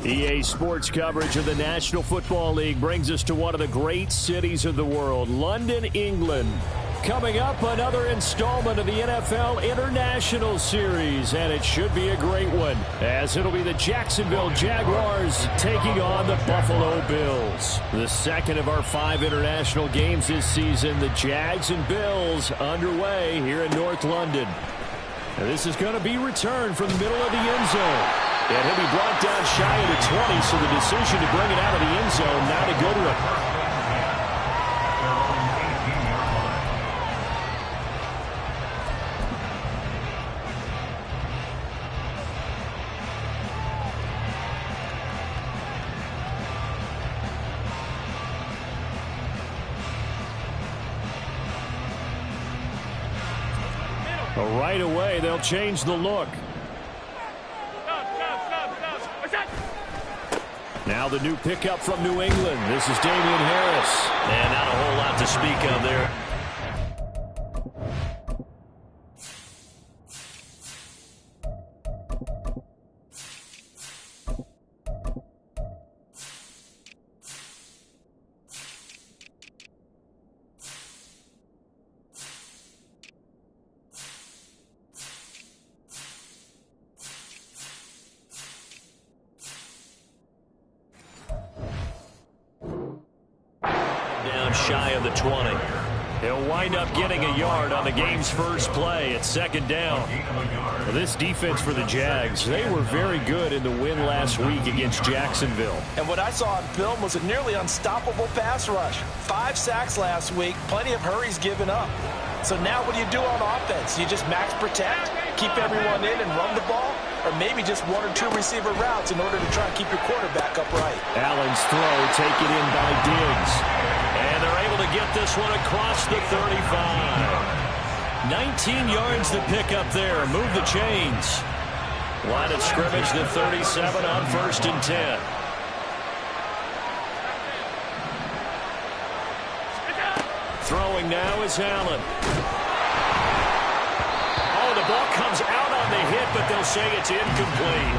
EA Sports coverage of the National Football League brings us to one of the great cities of the world, London, England. Coming up, another installment of the NFL International Series, and it should be a great one, as it'll be the Jacksonville Jaguars taking on the Buffalo Bills. The second of our 5 international games this season, the Jags and Bills underway here in North London. Now, this is going to be returned from the middle of the end zone. And he'll be brought down shy of the 20, so the decision to bring it out of the end zone, not a good one. Right away, they'll change the look. Now the new pickup from New England. This is Damian Harris. And not a whole lot to speak of there. Shy of the 20. He'll wind up getting a yard on the game's first play at second down. Well, this defense for the Jags, they were very good in the win last week against Jacksonville. And what I saw on film was a nearly unstoppable pass rush. 5 sacks last week, plenty of hurries given up. So now what do you do on offense? You just max protect, keep everyone in and run the ball? Or maybe just 1 or 2 receiver routes in order to try and keep your quarterback upright. Allen's throw taken in by Diggs. And they're able to get this one across the 35. 19 yards to pick up there. Move the chains. Line of scrimmage, the 37 on 1st and 10. Throwing now is Allen. Oh, the ball comes out on the hit, but they'll say it's incomplete.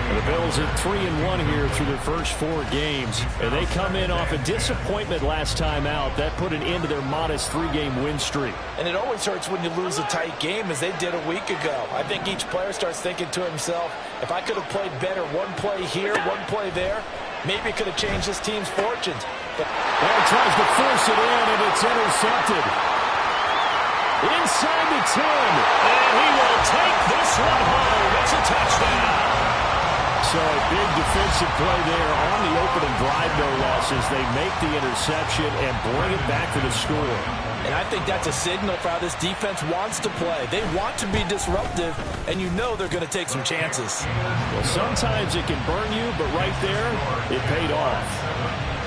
The Bills at 3-1 here through their first 4 games. And they come in off a disappointment last time out. That put an end to their modest 3-game win streak. And it always hurts when you lose a tight game, as they did a week ago. I think each player starts thinking to himself, if I could have played better 1 play here, 1 play there, maybe it could have changed this team's fortunes. But he tries to force it in, and it's intercepted. Inside the 10. And he will take this one home. It's a touchdown. So a big defensive play there on the opening drive, no loss, as they make the interception and bring it back for the score. And I think that's a signal for how this defense wants to play. They want to be disruptive, and you know they're going to take some chances. Well, sometimes it can burn you, but right there, it paid off.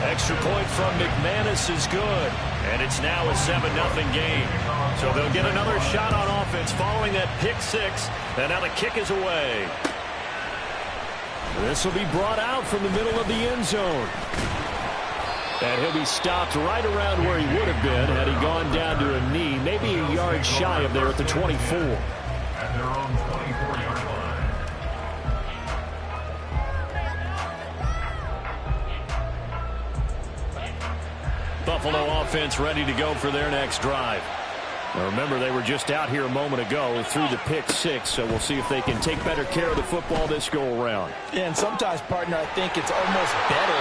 Extra point from McManus is good, and it's now a 7-0 game. So they'll get another shot on offense following that pick 6, and now the kick is away. This will be brought out from the middle of the end zone. And he'll be stopped right around where he would have been had he gone down to a knee, maybe a yard shy of there at the 24. And they're on the 24-yard line. Buffalo offense ready to go for their next drive. Now remember, they were just out here a moment ago through the pick 6, so we'll see if they can take better care of the football this go-around. Yeah, and sometimes, partner, I think it's almost better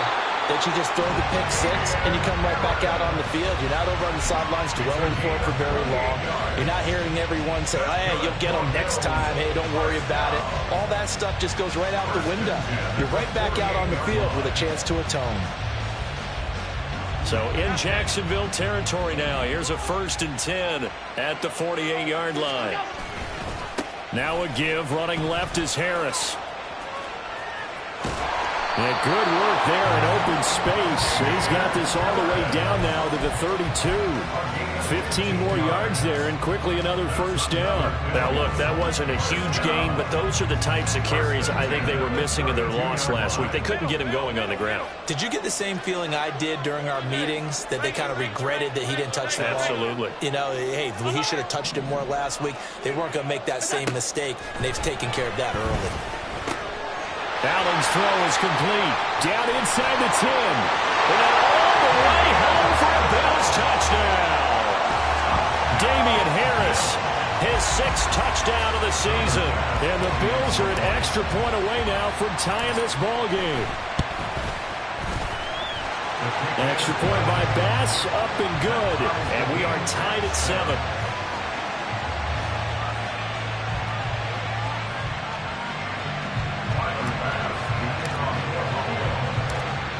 that you just throw the pick 6 and you come right back out on the field. You're not over on the sidelines dwelling for very long. You're not hearing everyone say, hey, you'll get them next time. Hey, don't worry about it. All that stuff just goes right out the window. You're right back out on the field with a chance to atone. So in Jacksonville territory now. Here's a 1st and 10 at the 48-yard line. Now a give. Running left is Harris. And good work there in open space. He's got this all the way down now to the 32. 15 more yards there, and quickly another 1st down. Now, look, that wasn't a huge gain, but those are the types of carries I think they were missing in their loss last week. They couldn't get him going on the ground. Did you get the same feeling I did during our meetings, that they kind of regretted that he didn't touch the ball? Absolutely. You know, hey, he should have touched it more last week. They weren't going to make that same mistake, and they've taken care of that early. throw is complete. Down inside the 10. And all the way home for a Bills touchdown. Damian Harris, his 6th touchdown of the season. And the Bills are an extra point away now from tying this ball game. Extra point by Bass, up and good. And we are tied at 7.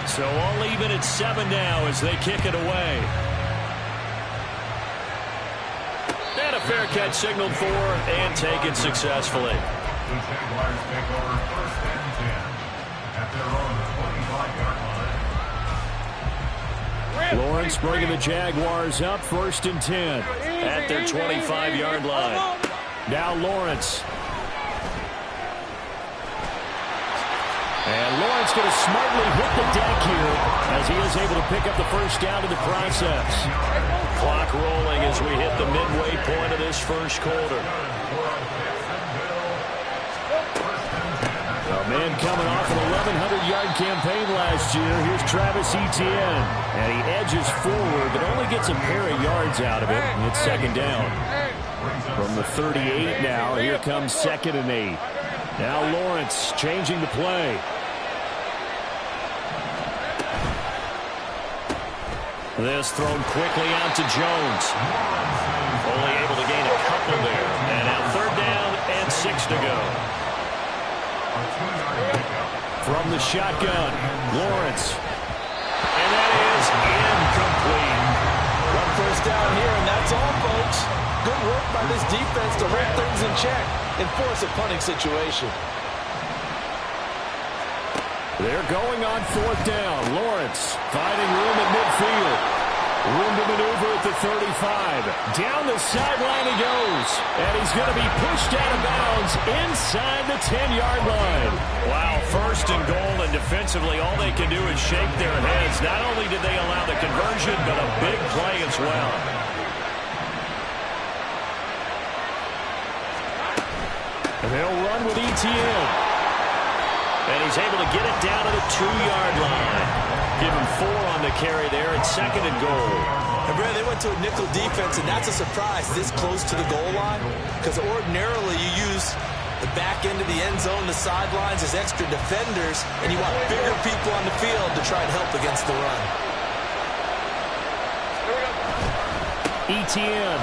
So all even at 7 now as they kick it away. And a fair catch signaled for and taken successfully. The Jaguars take over 1st and 10 at their own 25-yard line. Lawrence bringing the Jaguars up 1st and 10 at their 25-yard line. Now Lawrence. And Lawrence going to smartly hit the deck here as he is able to pick up the first down in the process. Clock rolling as we hit the midway point of this first quarter. A man coming off an 1,100-yard campaign last year. Here's Travis Etienne. And he edges forward, but only gets a pair of yards out of it. And it's 2nd down. From the 38 now, here comes 2nd and 8. Now Lawrence changing the play. This thrown quickly out to Jones. Only able to gain a couple there. And now 3rd down and 6 to go. From the shotgun, Lawrence. And that is incomplete. 1 first down here, and that's all, folks. Good work by this defense to hold things in check and force a punting situation. They're going on 4th down. Lawrence finding room at midfield. Room to maneuver at the 35. Down the sideline he goes. And he's going to be pushed out of bounds inside the 10-yard line. Wow, 1st and goal, and defensively all they can do is shake their heads. Not only did they allow the conversion, but a big play as well. And they'll run with Etienne. And he's able to get it down to the 2-yard line. Give him 4 on the carry there at 2nd and goal. And Brad, they went to a nickel defense, and that's a surprise this close to the goal line, because ordinarily you use the back end of the end zone, the sidelines as extra defenders, and you want bigger people on the field to try and help against the run. Etienne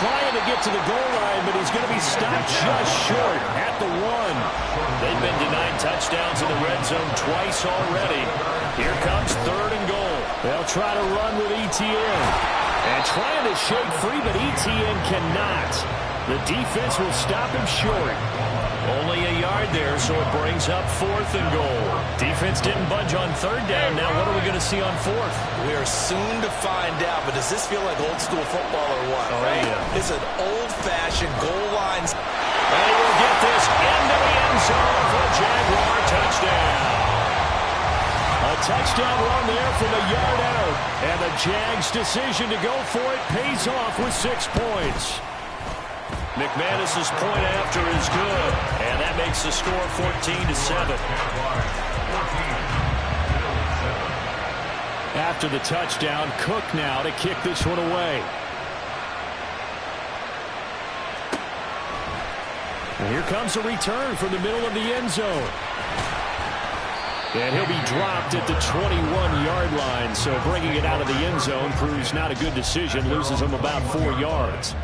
trying to get to the goal line, but he's going to be stopped just short at the 1. They've been denied touchdowns in the red zone twice already. Here comes 3rd and goal. They'll try to run with Etienne. And trying to shake free, but Etienne cannot. The defense will stop him short. Only a yard there, so it brings up 4th and goal. Defense didn't budge on 3rd down. Now what are we going to see on 4th? We are soon to find out, but does this feel like old school football or what? Oh, yeah. It's an old-fashioned goal line. And he will get this into the end zone for a Jaguar touchdown. A touchdown run there from a yard out. And the Jags' decision to go for it pays off with 6 points. McManus's point after is good. And that makes the score 14-7. After the touchdown, Cook now to kick this one away. And here comes a return from the middle of the end zone. And he'll be dropped at the 21-yard line, so bringing it out of the end zone proves not a good decision, loses him about 4 yards.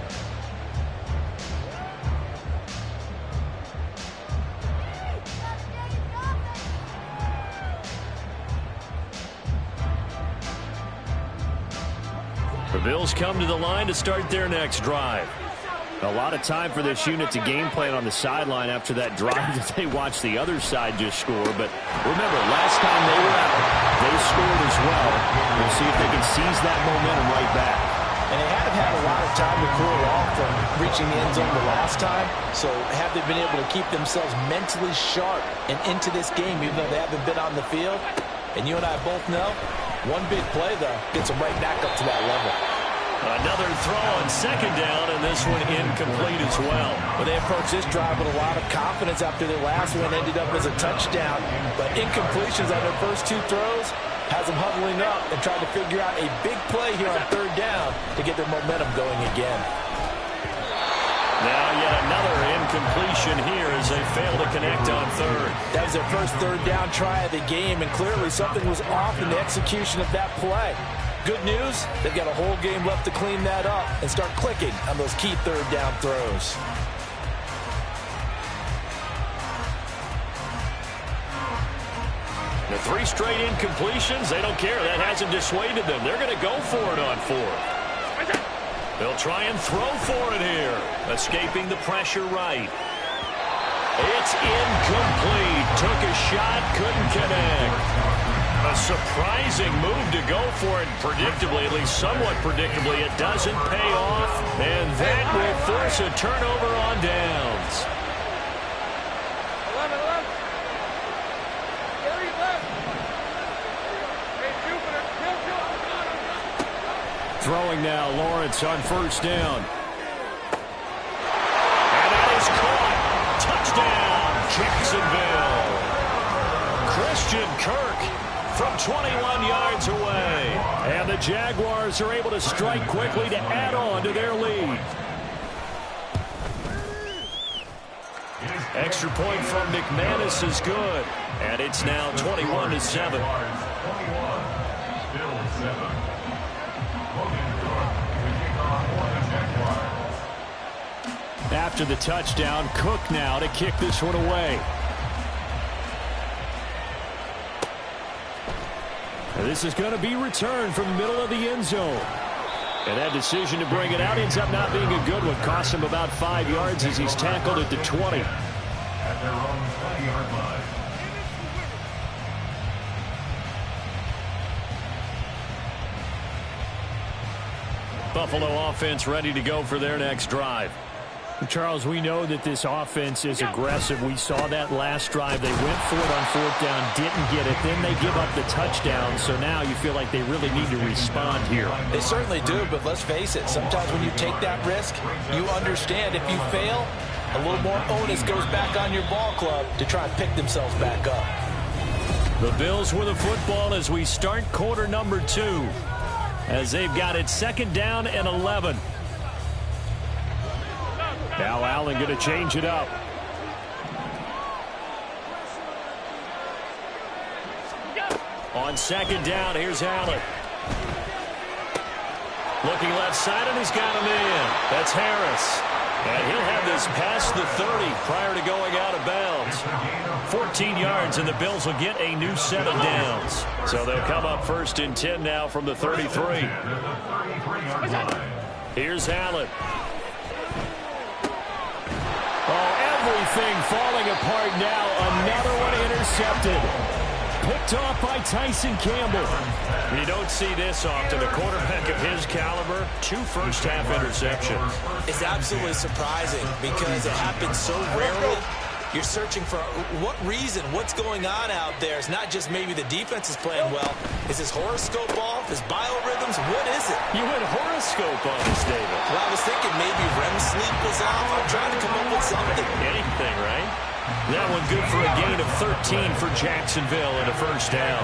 The Bills come to the line to start their next drive. A lot of time for this unit to game plan on the sideline after that drive that they watched the other side just score. But remember, last time they were out, they scored as well. We'll see if they can seize that momentum right back. And they have had a lot of time to cool off from reaching the end zone the last time. So have they been able to keep themselves mentally sharp and into this game, even though they haven't been on the field? And you and I both know, one big play, though, gets them right back up to that level. Another throw on second down, and this one incomplete as well. Well, they approached this drive with a lot of confidence after their last one ended up as a touchdown. But incompletions on their first two throws has them huddling up and trying to figure out a big play here on third down to get their momentum going again. Now yet another incompletion here as they fail to connect on third. That was their first third down try of the game, and clearly something was off in the execution of that play. Good news, they've got a whole game left to clean that up and start clicking on those key third down throws. The 3 straight incompletions, they don't care. That hasn't dissuaded them. They're going to go for it on fourth. They'll try and throw for it here. Escaping the pressure right. It's incomplete. Took a shot, couldn't connect. A surprising move to go for it. Predictably, at least somewhat predictably, it doesn't pay off. And that will force a turnover on downs. Throwing now, Lawrence on first down. And that is caught. Touchdown, Jacksonville. Christian Kirk from 21 yards away. And the Jaguars are able to strike quickly to add on to their lead. Extra point from McManus is good. And it's now 21-7. After the touchdown, Cook now to kick this one away. This is going to be returned from the middle of the end zone. And that decision to bring it out ends up not being a good one. Costs him about 5 yards as he's tackled at the 20. At their own 20-yard line. Buffalo offense ready to go for their next drive. Charles, we know that this offense is aggressive. We saw that last drive. They went for it on fourth down, didn't get it. Then they give up the touchdown. So now you feel like they really need to respond here. They certainly do, but let's face it. Sometimes when you take that risk, you understand if you fail, a little more onus goes back on your ball club to try and pick themselves back up. The Bills with the football as we start quarter number 2. As they've got it second down and 11. Now Allen going to change it up. On second down, here's Allen. Looking left side, and he's got him in. That's Harris. And he'll have this past the 30 prior to going out of bounds. 14 yards, and the Bills will get a new set of downs. So they'll come up first and 10 now from the 33. Here's Allen. Oh, everything falling apart now. Another one intercepted. Picked off by Tyson Campbell. You don't see this often. A quarterback of his caliber, 2 first-half interceptions. It's absolutely surprising because it happens so rarely. You're searching for what reason, what's going on out there. It's not just maybe the defense is playing well. Is his horoscope off? His biorhythms? What is it? You went horoscope on this, David. Well, I was thinking maybe REM sleep was off. I'm trying to come up with something. Anything, right? That one good for a gain of 13 for Jacksonville and a first down.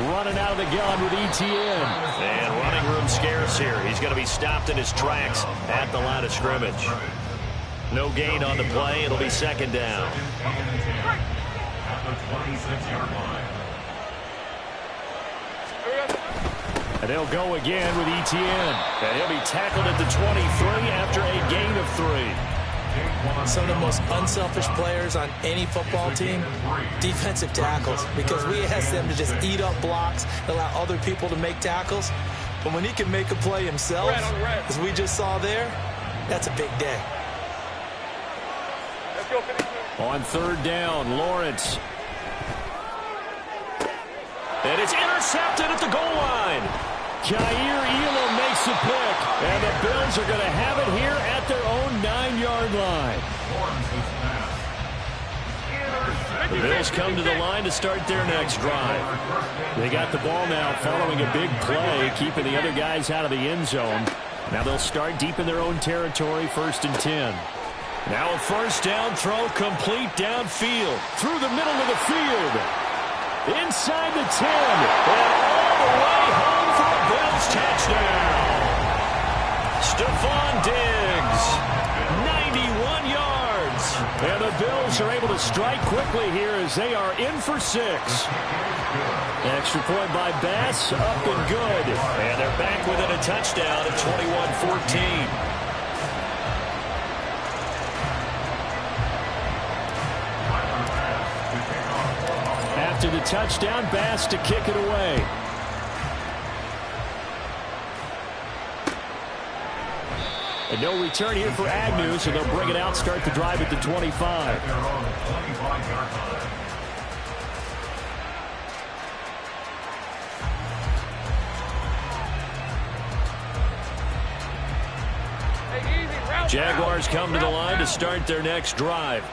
Running out of the gun with ETN. And running room scarce here. He's going to be stopped in his tracks at the line of scrimmage. No gain on the play. It'll be second down. At the 26-yard line. And they'll go again with ETN. And he'll be tackled at the 23 after a gain of 3. Some of the most unselfish players on any football team, defensive tackles, because we ask them to just eat up blocks, allow other people to make tackles. But when he can make a play himself, as we just saw there, that's a big day. On third down, Lawrence. And it's intercepted at the goal line. Jair Elam makes a pick. And the Bills are going to have it here at their own 9-yard line. The Bills come to the line to start their next drive. They got the ball now following a big play, keeping the other guys out of the end zone. Now they'll start deep in their own territory, 1st and 10. Now a first down throw complete downfield. Through the middle of the field. Inside the 10. And all the way home for a Bills touchdown. Stephon Diggs. 91 yards. And the Bills are able to strike quickly here as they are in for 6. Extra point by Bass, up and good. And they're back within a touchdown at 21-14. After the touchdown, Bass to kick it away. And no return here for Agnew, so they'll bring it out, start the drive at the 25. Jaguars come to the line to start their next drive.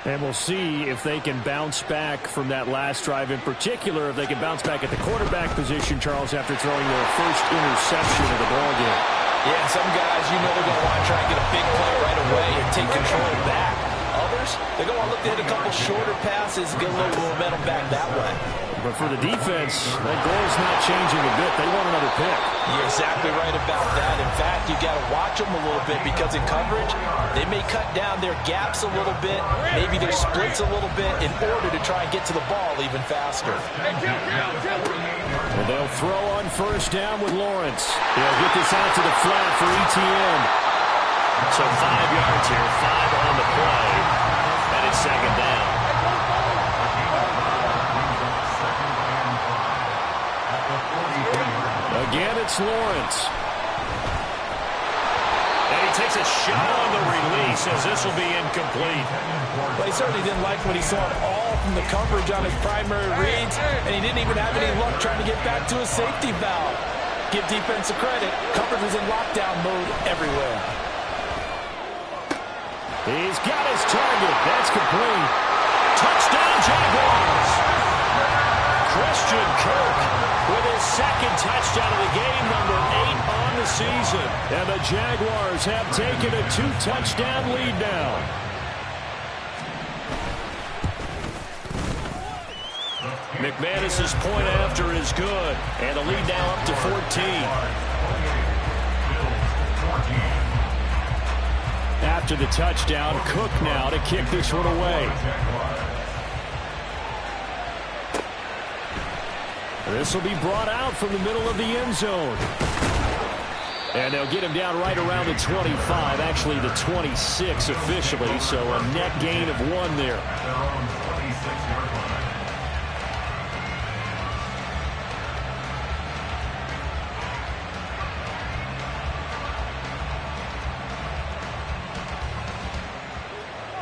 And we'll see if they can bounce back from that last drive. In particular, if they can bounce back at the quarterback position, Charles, after throwing their first interception of the ballgame. Yeah, some guys, you know, they're going to want to try and get a big play right away and take control back. Others, they're going to want to look to hit a couple shorter passes and get a little momentum back that way. But for the defense, that goal's not changing a bit. They want another pick. You're exactly right about that. In fact, you got to watch them a little bit because in coverage, they may cut down their gaps a little bit, maybe their splits a little bit in order to try and get to the ball even faster. Well, they'll throw on first down with Lawrence. They'll get this out to the flat for ETN. So 5 yards here, 5 on the play, and it's 2nd down. Again, it's Lawrence. And he takes a shot on the release as this will be incomplete. Well, he certainly didn't like what he saw all from the coverage on his primary reads, and he didn't even have any luck trying to get back to his safety valve. Give defense a credit. Coverage was in lockdown mode everywhere. He's got his target. That's complete. Touchdown, Jaguars. Christian Kirk with his 2nd touchdown of the game, number 8 on the season. And the Jaguars have taken a 2-touchdown lead now. McManus's point after is good. And the lead now up to 14. After the touchdown, Cook now to kick this one away. This will be brought out from the middle of the end zone. And they'll get him down right around the 25, actually the 26 officially, so a net gain of 1 there.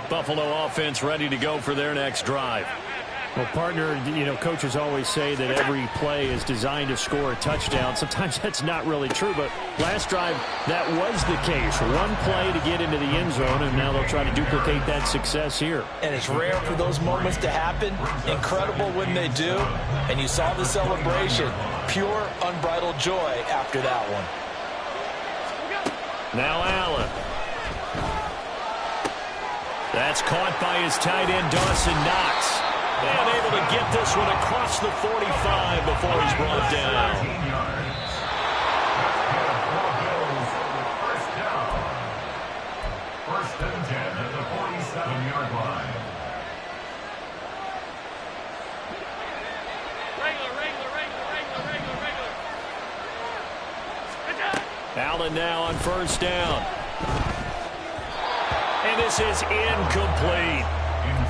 Buffalo offense ready to go for their next drive. Well, partner, you know, coaches always say that every play is designed to score a touchdown. Sometimes that's not really true, but last drive, that was the case. 1 play to get into the end zone, and now they'll try to duplicate that success here. And it's rare for those moments to happen. Incredible when they do. And you saw the celebration. Pure, unbridled joy after that one. Now Allen. That's caught by his tight end, Dawson Knox. And able to get this one across the 45 before he's brought down. First and 10 at the 47-yard line. Allen now on first down. And this is incomplete.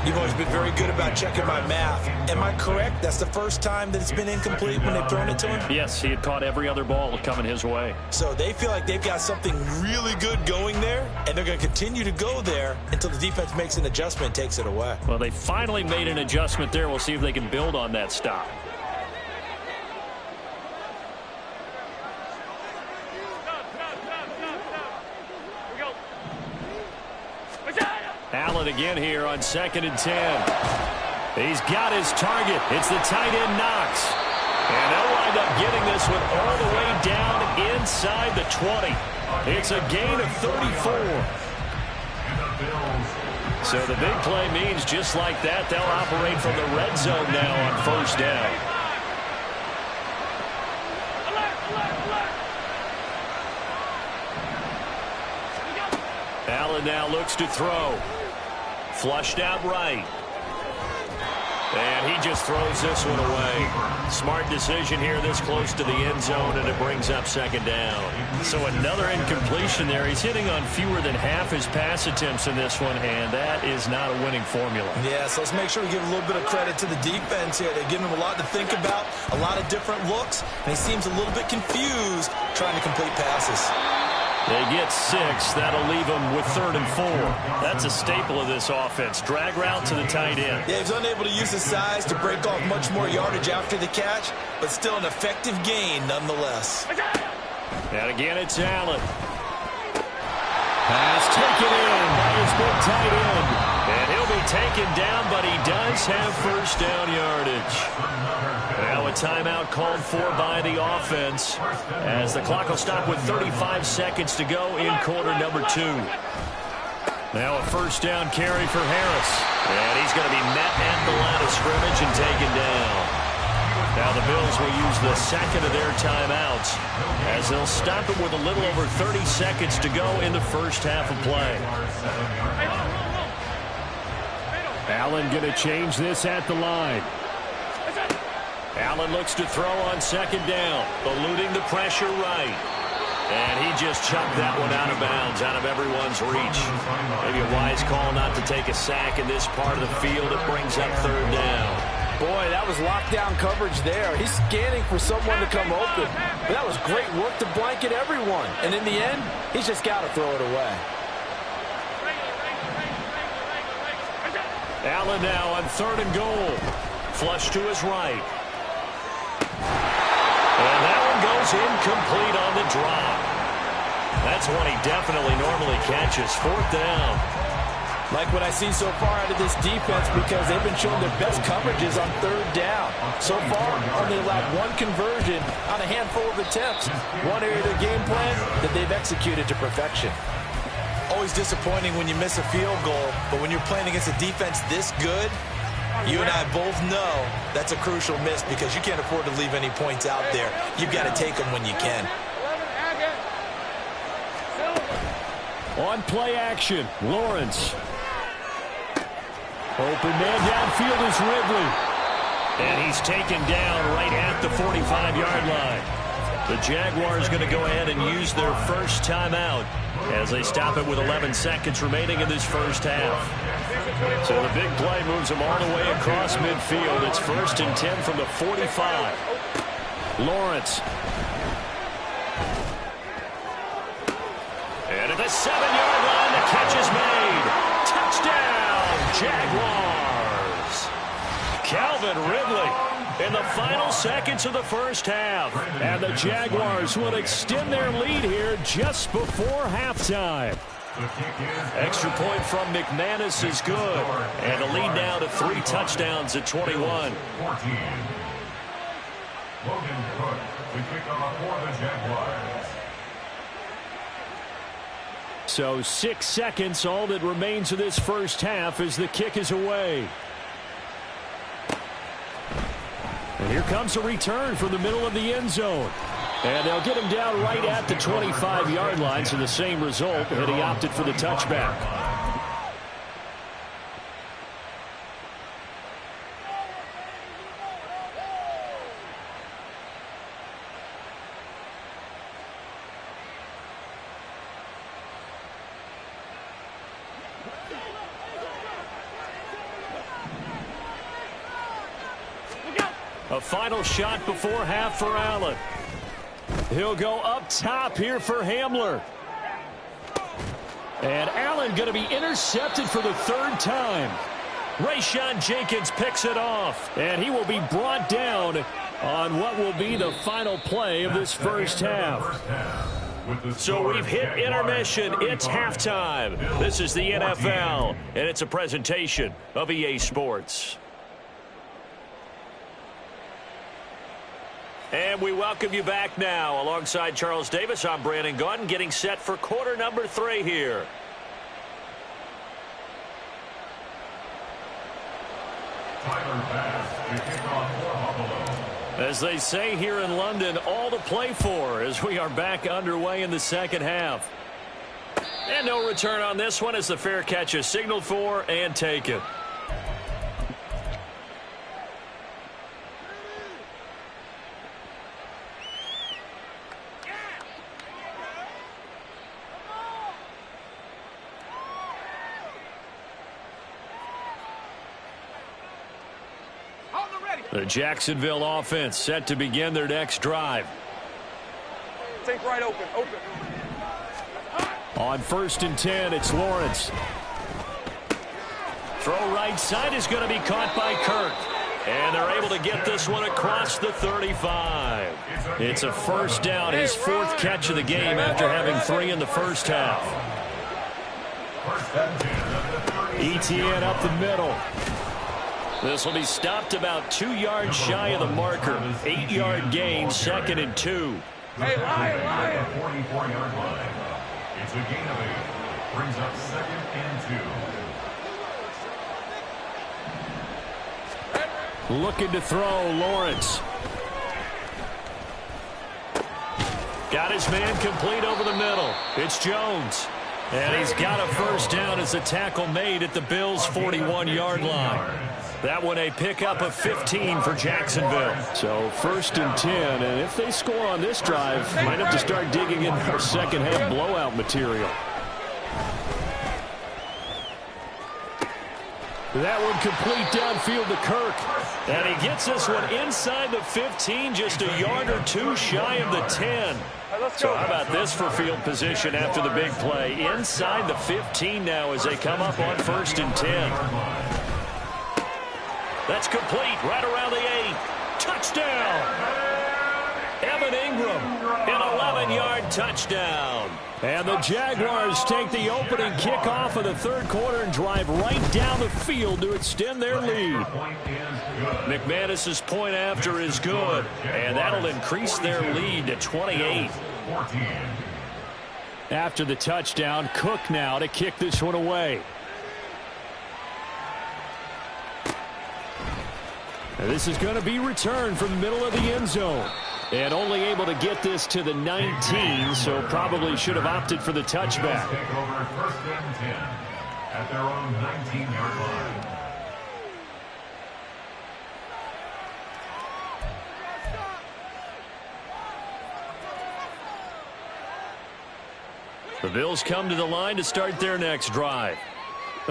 You've always been very good about checking my math. Am I correct? That's the first time that it's been incomplete when they've thrown it to him? Yes, he had caught every other ball coming his way. So they feel like they've got something really good going there, and they're going to continue to go there until the defense makes an adjustment and takes it away. Well, they finally made an adjustment there. We'll see if they can build on that stop. Allen again here on 2nd and 10. He's got his target. It's the tight end Knox. And they'll wind up getting this one all the way down inside the 20. It's a gain of 34. So the big play means just like that, they'll operate from the red zone now on first down. Allen now looks to throw. Flushed out right. And he just throws this one away. Smart decision here this close to the end zone, and it brings up second down. So another incompletion there. He's hitting on fewer than half his pass attempts in this one, and that is not a winning formula. Yeah, so let's make sure we give a little bit of credit to the defense here. They're giving him a lot to think about, a lot of different looks, and he seems a little bit confused trying to complete passes. They get 6. That'll leave them with 3rd and 4. That's a staple of this offense. Drag route to the tight end. Yeah, he's unable to use his size to break off much more yardage after the catch, but still an effective gain nonetheless. And again, it's Allen. Pass taken in by his big tight end. And he'll be taken down, but he does have first down yardage. Now a timeout called for by the offense as the clock will stop with 35 seconds to go in quarter number 2. Now a first down carry for Harris. And he's going to be met at the line of scrimmage and taken down. Now the Bills will use the second of their timeouts as they'll stop it with a little over 30 seconds to go in the first half of play. Allen going to change this at the line. Allen looks to throw on second down, eluding the pressure right. And he just chucked that one out of bounds, out of everyone's reach. Maybe a wise call not to take a sack in this part of the field. It brings up third down. Boy, that was lockdown coverage there. He's scanning for someone to come open. But that was great work to blanket everyone. And in the end, he's just got to throw it away. Allen now on 3rd and goal. Flush to his right. And that one goes incomplete on the drop. That's one he definitely normally catches. 4th down. Like what I see so far out of this defense, because they've been showing their best coverages on 3rd down. So far, only allowed 1 conversion on a handful of attempts. One area of their game plan that they've executed to perfection. Always disappointing when you miss a field goal, but when you're playing against a defense this good, you and I both know that's a crucial miss because you can't afford to leave any points out there. You've got to take them when you can. On play action, Lawrence. Open man downfield is Ridley. And he's taken down right at the 45-yard line. The Jaguars going to go ahead and use their first timeout as they stop it with 11 seconds remaining in this first half. So the big play moves them all the way across midfield. It's 1st and 10 from the 45. Lawrence. And at the 7-yard line, the catch is made. Touchdown, Jaguars. Calvin Ridley in the final seconds of the first half. And the Jaguars will extend their lead here just before halftime. Extra point from McManus is good. And the lead now to 3 touchdowns at 21. Logan Cook, the kickoff for the Jaguars. So 6 seconds, all that remains of this first half as the kick is away. And here comes a return from the middle of the end zone. And they'll get him down right at the 25-yard line, so the same result, and he opted for the touchback. A final shot before half for Allen. He'll go up top here for Hamler. And Allen going to be intercepted for the 3rd time. Rayshawn Jenkins picks it off. And he will be brought down on what will be the final play of this first half. So we've hit intermission. It's halftime. This is the NFL, and it's a presentation of EA Sports. And we welcome you back now. Alongside Charles Davis, I'm Brandon Gaudin, getting set for quarter number 3 here. Tyler Bass to kick off for Buffalo. As they say here in London, all to play for as we are back underway in the second half. And no return on this one as the fair catch is signaled for and taken. The Jacksonville offense set to begin their next drive. Take right open. On 1st and 10, it's Lawrence. Throw right side is going to be caught by Kirk. And they're able to get this one across the 35. It's a first down, his 4th catch of the game after having 3 in the first half. ETN up the middle. This will be stopped about 2 yards shy of the marker. 8-yard gain, 2nd and 2. Hey, Ryan. 44-yard line. It's a gain of 8. Brings up 2nd and 2. Looking to throw, Lawrence. Got his man complete over the middle. It's Jones. And he's got a first down as a tackle made at the Bills' 41-yard line. That one a pickup of 15 for Jacksonville. So 1st and 10, and if they score on this drive, might have to start digging in our second half blowout material. That one complete downfield to Kirk. And he gets this one inside the 15, just a yard or 2 shy of the 10. So how about this for field position after the big play? Inside the 15 now as they come up on 1st and 10. That's complete right around the 8. Touchdown! Evan Ingram, an 11-yard touchdown. And the Jaguars take the opening kickoff of the 3rd quarter and drive right down the field to extend their lead. McManus's point after is good, and that'll increase their lead to 28. After the touchdown, Cook now to kick this one away. And this is going to be returned from the middle of the end zone. And only able to get this to the 19, so probably should have opted for the touchback. Take over 1st and 10 at their own 19-yard line. The Bills come to the line to start their next drive.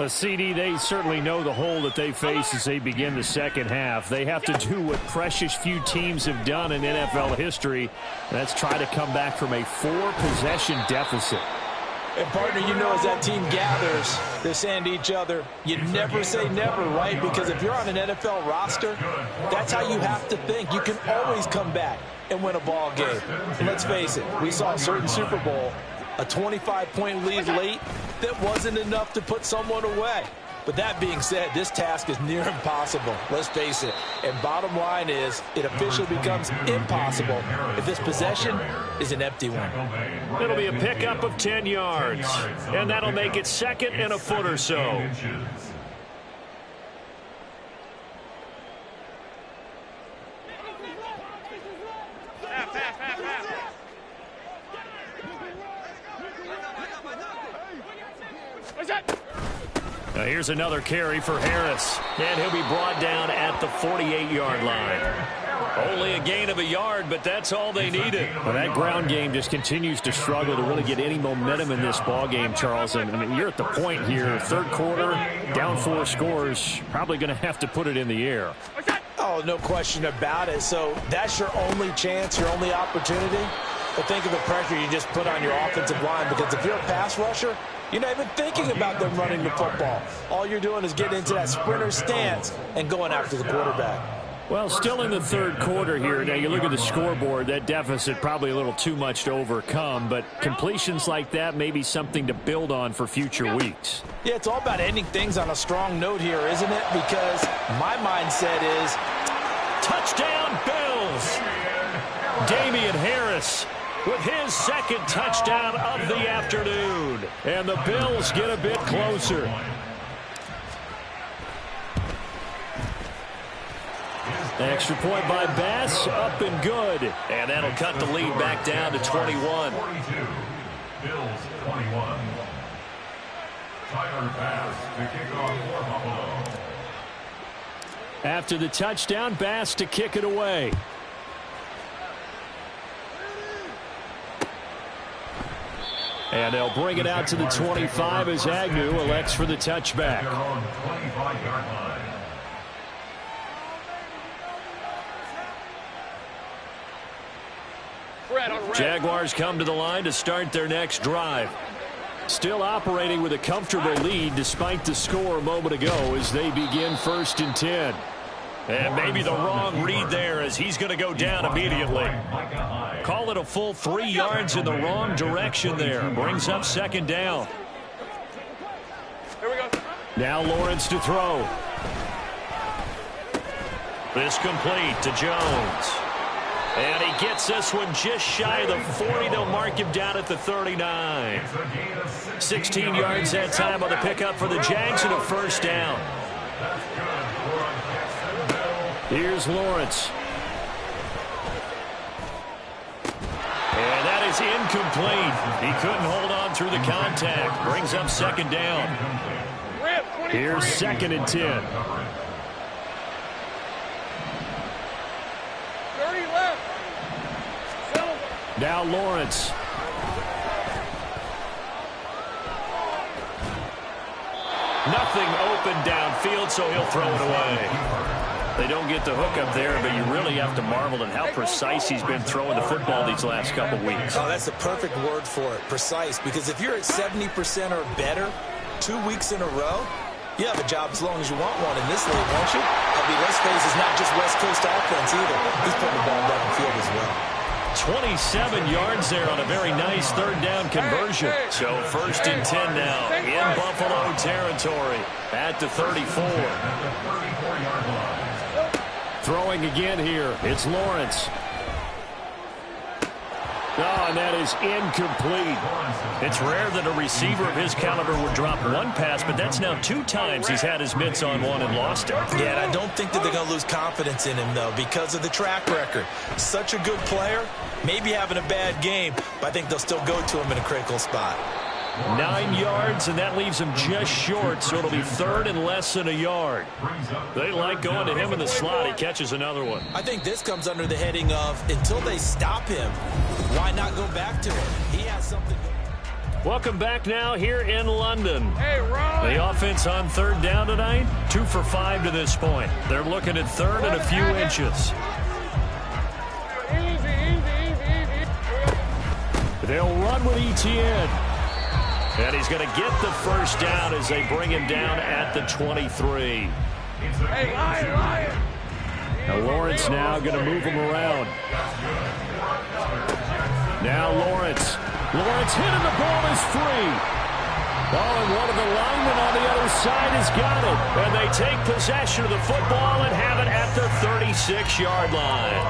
CD, they certainly know the hole that they face as they begin the second half. They have to do what precious few teams have done in NFL history. That's try to come back from a 4-possession deficit. And, partner, you know as that team gathers, they're saying to each other, you never say never, right? Because if you're on an NFL roster, that's how you have to think. You can always come back and win a ball game. And let's face it, we saw a certain Super Bowl, a 25-point lead late that wasn't enough to put someone away. But that being said, this task is near impossible. Let's face it. And bottom line is, it officially becomes impossible if this possession is an empty one. It'll be a pickup of 10 yards. And that'll make it 2nd and a foot or so. Now here's another carry for Harris. And he'll be brought down at the 48-yard line. Only a gain of a yard, but that's all they needed. Well, that ground game just continues to struggle to really get any momentum in this ball game, Charles. And I mean, you're at the point here, 3rd quarter, down 4 scores, probably going to have to put it in the air. Oh, no question about it. So that's your only chance, your only opportunity. But think of the pressure you just put on your offensive line, because if you're a pass rusher, you're not even thinking about them running the football. All you're doing is getting into that sprinter stance and going after the quarterback. Well, still in the 3rd quarter here. Now, you look at the scoreboard, that deficit probably a little too much to overcome, but completions like that may be something to build on for future weeks. Yeah, it's all about ending things on a strong note here, isn't it? Because my mindset is, touchdown, Bills! Damian Harris with his second touchdown of the afternoon. And the Bills get a bit closer. Extra point by Bass, up and good. And that'll cut the lead back down to 21. 42. Bills 21. Tyler Bass to kick off for Buffalo. After the touchdown, Bass to kick it away. And they'll bring it out to the 25 as Agnew elects for the touchback. They're on 25-yard line. Jaguars come to the line to start their next drive. Still operating with a comfortable lead despite the score a moment ago as they begin 1st and 10. And maybe the wrong read there as he's going to go down immediately. Call it a full 3 yards in the wrong direction there. Brings up 2nd down. Here we go. Now Lawrence to throw. This complete to Jones. And he gets this one just shy of the 40. They'll mark him down at the 39. 16 yards that time on the pickup for the Jags and a 1st down. Here's Lawrence. And that is incomplete. He couldn't hold on through the contact. Brings up 2nd down. Here's 2nd and 10. 30 left. Now Lawrence. Nothing open downfield, so he'll throw it away. They don't get the hook up there, but you really have to marvel at how precise he's been throwing the football these last couple weeks. Oh, that's the perfect word for it, precise. Because if you're at 70% or better 2 weeks in a row, you have a job as long as you want one in this league, won't you? I mean, let's face it, it's not just West Coast offense either. He's putting the ball downfield as well. 27 yards there on a very nice 3rd down conversion. So 1st and 10 now in Buffalo territory at the 34. Throwing again here. It's Lawrence. Oh, and that is incomplete. It's rare that a receiver of his caliber would drop one pass, but that's now 2 times he's had his mitts on one and lost it. Yeah, and I don't think that they're going to lose confidence in him, though, because of the track record. Such a good player, maybe having a bad game, but I think they'll still go to him in a critical spot. 9 yards, and that leaves him just short, so it'll be 3rd and less than a yard. They like going to him in the slot. He catches another one. I think this comes under the heading of, until they stop him, why not go back to him? He has something. Welcome back now here in London. Hey, Ron. The offense on 3rd down tonight, 2 for 5 to this point. They're looking at 3rd and a few inches. They'll run with Etienne. And he's going to get the 1st down as they bring him down at the 23. Hey, Lion. Now Lawrence now going to move him around. Now Lawrence. Lawrence hit and the ball is free. Oh, and one of the linemen on the other side has got it. And they take possession of the football and have it at the 36-yard line.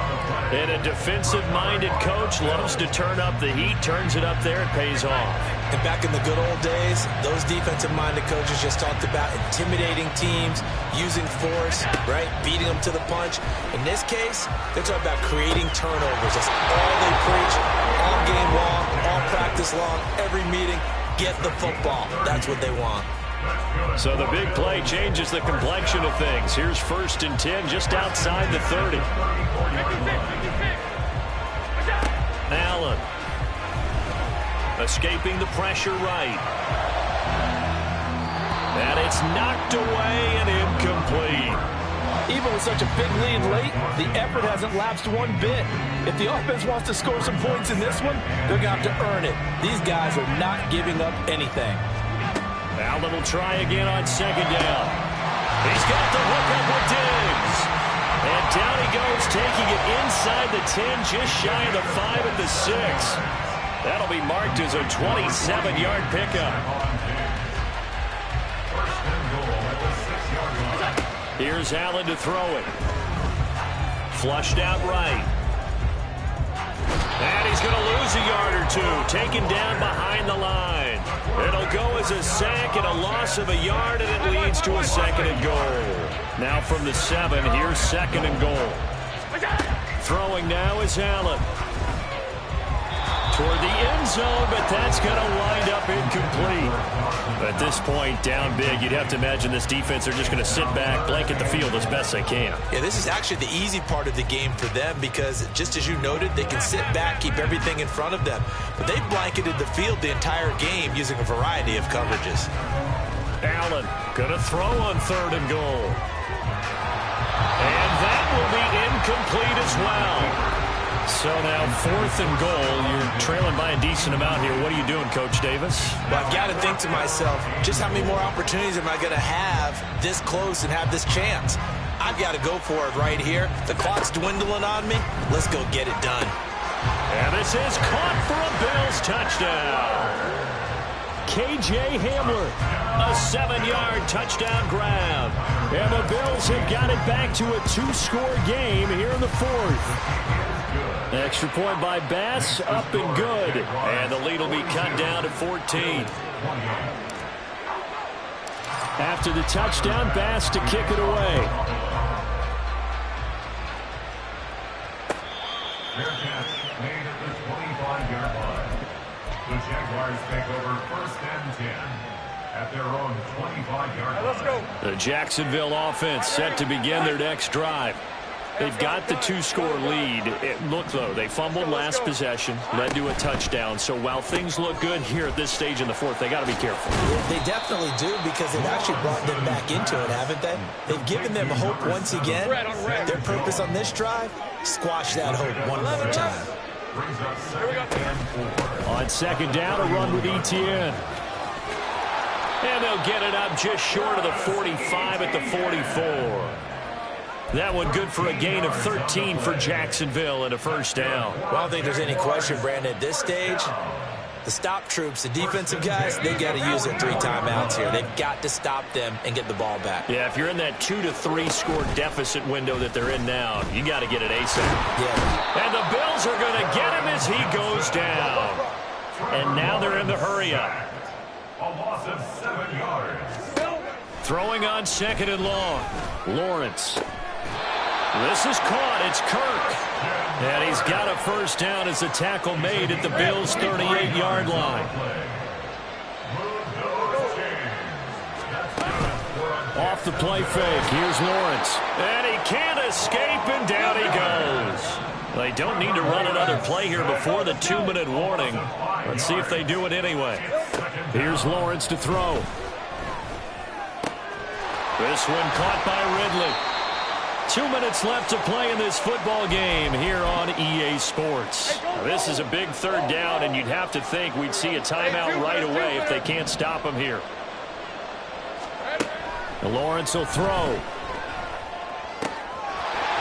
And a defensive-minded coach loves to turn up the heat, turns it up there, it pays off. And back in the good old days, those defensive-minded coaches just talked about intimidating teams, using force, right, beating them to the punch. In this case, they're talking about creating turnovers. That's all they preach, all game long, all practice long, every meeting. Get the football. That's what they want. So the big play changes the complexion of things. Here's 1st and 10 just outside the 30. Allen. Escaping the pressure right. And it's knocked away and incomplete. Even with such a big lead late, the effort hasn't lapsed one bit. If the offense wants to score some points in this one, they're going to have to earn it. These guys are not giving up anything. Allen will try again on 2nd down. He's got the hook up with Diggs. And down he goes, taking it inside the 10, just shy of the 5 at the 6. That'll be marked as a 27-yard pickup. Here's Allen to throw it. Flushed out right. And he's going to lose a yard or two, taken down behind the line. It'll go as a sack and a loss of a yard, and it leads to a 2nd and goal. Now from the 7, here's 2nd and goal. Throwing now is Allen. Toward the end zone, but that's going to wind up incomplete. At this point, down big, you'd have to imagine this defense are just going to sit back, blanket the field as best they can. Yeah, this is actually the easy part of the game for them because, just as you noted, they can sit back, keep everything in front of them. But they blanketed the field the entire game using a variety of coverages. Allen going to throw on 3rd and goal. And that will be incomplete as well. So now 4th and goal. You're trailing by a decent amount here. What are you doing, Coach Davis? Well, I've got to think to myself, just how many more opportunities am I going to have this close and have this chance? I've got to go for it right here. The clock's dwindling on me. Let's go get it done. And this is caught for a Bills touchdown. K.J. Hamler. A 7-yard touchdown grab. And the Bills have got it back to a 2-score game here in the 4th. Extra point by Bass, up and good. And the lead will be cut down to 14. After the touchdown, Bass to kick it away. Fair catch made at the 25-yard line. The Jaguars take over 1st and 10 at their own 25-yard line. Let's go. The Jacksonville offense set to begin their next drive. They've got the 2-score lead. Look, though, they fumbled last possession, led to a touchdown. So while things look good here at this stage in the 4th, they got to be careful. They definitely do because they've actually brought them back into it, haven't they? They've given them hope once again. Their purpose on this drive, squash that hope one more time. On 2nd down, a run with Etienne. And they'll get it up just short of the 45 at the 44. That one good for a gain of 13 for Jacksonville and a 1st down. Well, I don't think there's any question, Brandon, at this stage, the stop troops, the defensive guys, they got to use their 3 timeouts here. They've got to stop them and get the ball back. Yeah, if you're in that 2 to 3 score deficit window that they're in now, you got to get it ASAP. Yeah. And the Bills are going to get him as he goes down. And now they're in the hurry up. A loss of 7 yards. Throwing on 2nd and long. Lawrence. This is caught. It's Kirk. And he's got a 1st down as the tackle made at the Bills' 38-yard line. Off the play fake. Here's Lawrence. And he can't escape, and down he goes. They don't need to run another play here before the 2-minute warning. Let's see if they do it anyway. Here's Lawrence to throw. This one caught by Ridley. 2 minutes left to play in this football game here on EA Sports. Now, this is a big 3rd down, and you'd have to think we'd see a timeout right away if they can't stop him here. Lawrence will throw.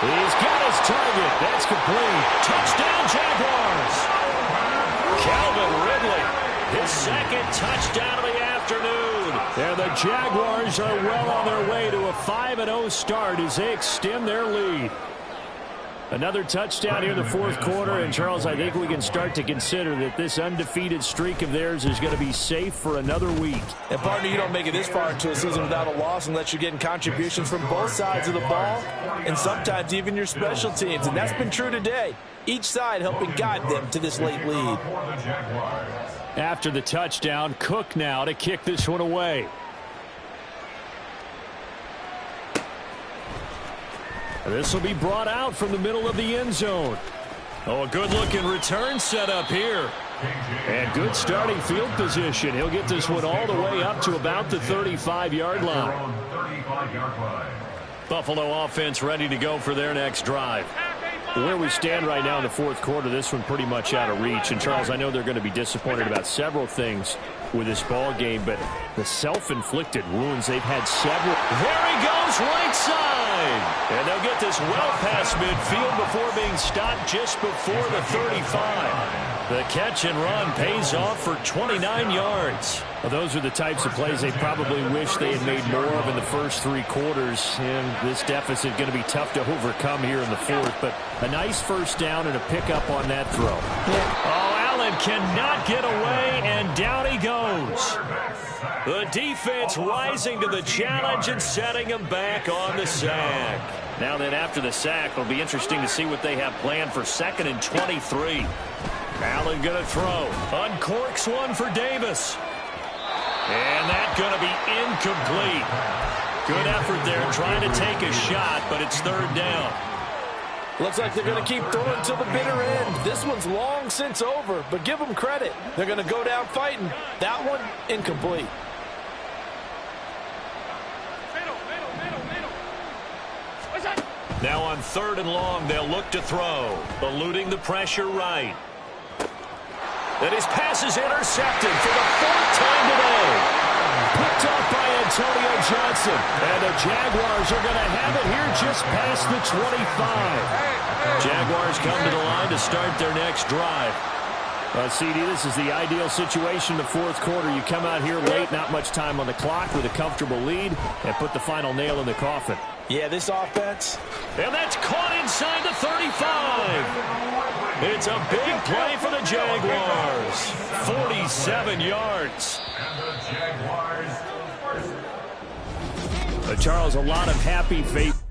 He's got his target. That's complete. Touchdown, Jaguars. Calvin Ridley, his 2nd touchdown of the afternoon. And the Jaguars are well on their way to a 5-0 start as they extend their lead. Another touchdown here in the 4th quarter. And, Charles, I think we can start to consider that this undefeated streak of theirs is going to be safe for another week. And, partner, you don't make it this far into a season without a loss unless you're getting contributions from both sides of the ball and sometimes even your special teams. And that's been true today. Each side helping guide them to this late lead. After the touchdown, Cook now to kick this one away. This will be brought out from the middle of the end zone. Oh, a good-looking return set up here. And good starting field position. He'll get this one all the way up to about the 35-yard line. Buffalo offense ready to go for their next drive. Where we stand right now in the 4th quarter, this one pretty much out of reach. And, Charles, I know they're going to be disappointed about several things with this ball game, but the self-inflicted wounds, they've had several. There he goes, right side. And they'll get this well past midfield before being stopped just before the 35. The catch and run pays off for 29 yards. Well, those are the types of plays they probably wish they had made more of in the first 3 quarters. And this deficit going to be tough to overcome here in the fourth. But a nice first down and a pickup on that throw. Oh, Allen cannot get away, and down he goes. The defense rising to the challenge and setting him back on the sack. Now then, after the sack, it'll be interesting to see what they have planned for 2nd and 23. Allen going to throw. Uncorks one for Davis. And that's going to be incomplete. Good effort there trying to take a shot, but it's 3rd down. Looks like they're going to keep throwing till the bitter end. This one's long since over, but give them credit. They're going to go down fighting. That one, incomplete. Now on 3rd and long, they'll look to throw. Eluding the pressure right. And his pass is intercepted for the 4th time today. Picked up by Antonio Johnson. And the Jaguars are going to have it here just past the 25. Jaguars come to the line to start their next drive. CD, this is the ideal situation in the 4th quarter. You come out here late, not much time on the clock with a comfortable lead, and put the final nail in the coffin. Yeah, this offense. And that's caught inside the 35. It's a big play for the Jaguars. 47 yards. Charles, a lot of happy faith.